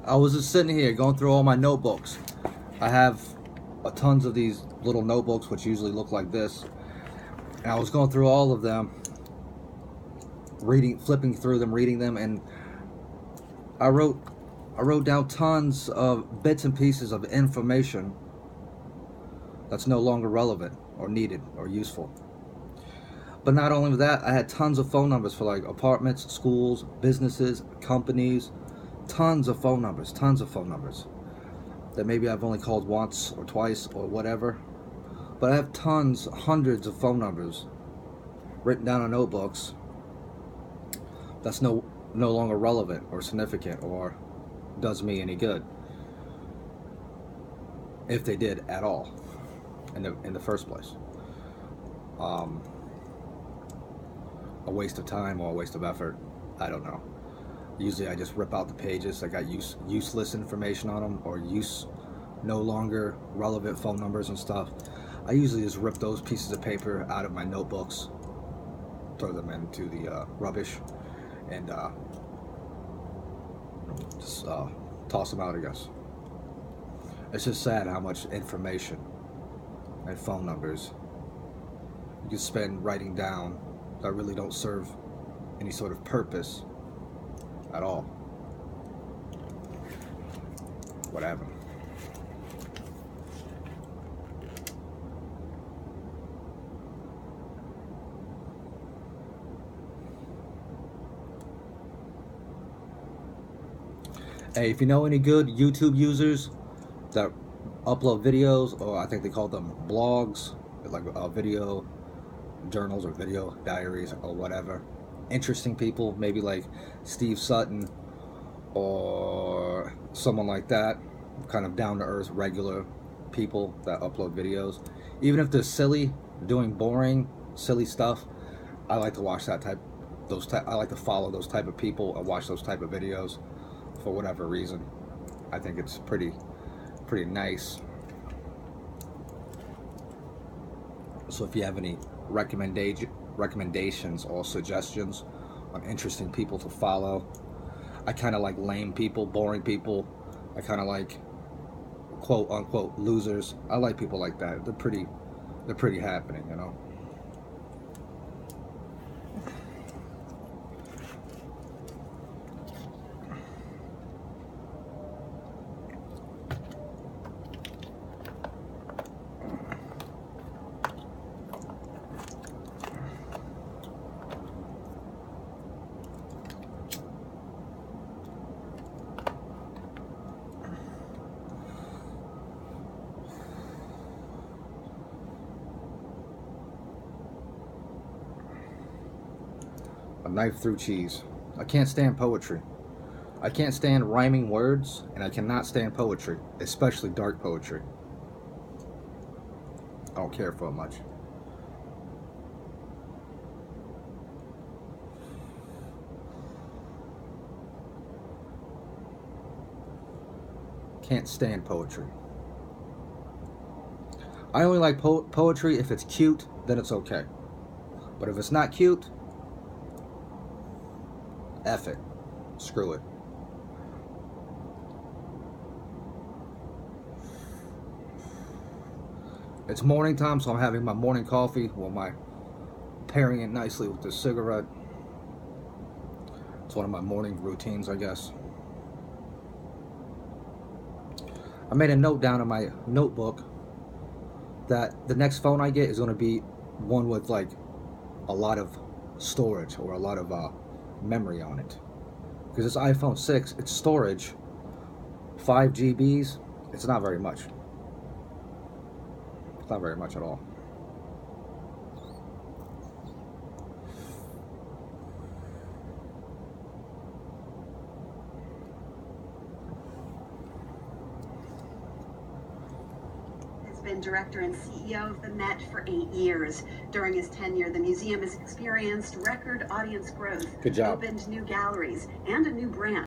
I was just sitting here going through all my notebooks. I have tons of these little notebooks which usually look like this, and I was going through all of them, flipping through them, reading them, and I wrote down tons of bits and pieces of information that's no longer relevant or needed or useful. But not only that, I had tons of phone numbers for like apartments, schools, businesses, companies, tons of phone numbers that maybe I've only called once or twice or whatever. But I have tons, hundreds of phone numbers written down on notebooks that's no longer relevant or significant or does me any good, if they did at all in the first place. A waste of time or a waste of effort, I don't know. Usually I just rip out the pages that got useless information on them, or no longer relevant phone numbers and stuff. I usually just rip those pieces of paper out of my notebooks, throw them into the rubbish, and just toss them out, I guess. It's just sad how much information and phone numbers you can spend writing down that really don't serve any sort of purpose at all. What happened? Hey, if you know any good YouTube users that upload videos, or I think they call them blogs, like video journals or video diaries or whatever, interesting people, maybe like Steve Sutton or someone like that, kind of down-to-earth regular people that upload videos, even if they're silly, doing boring silly stuff, I like to watch I like to follow those type of people and watch those type of videos for whatever reason. I think it's pretty nice. So if you have any recommendations or suggestions on interesting people to follow, I kind of like lame people, boring people. I kind of like quote unquote losers. I like people like that. They're pretty happening, you know. A knife through cheese. I can't stand poetry. I can't stand rhyming words, and I cannot stand poetry, especially dark poetry. I don't care for it much. Can't stand poetry. I only like poetry if it's cute, then it's okay. But if it's not cute, F it. Screw it. It's morning time, so I'm having my morning coffee pairing it nicely with this cigarette. It's one of my morning routines, I guess. I made a note down in my notebook that the next phone I get is going to be one with like a lot of storage or a lot of memory on it, because this iPhone 6, its storage 5 GBs, it's not very much. It's not very much at all. Been director and CEO of the Met for 8 years. During his tenure, the museum has experienced record audience growth, Good job. opened new galleries, and a new brand.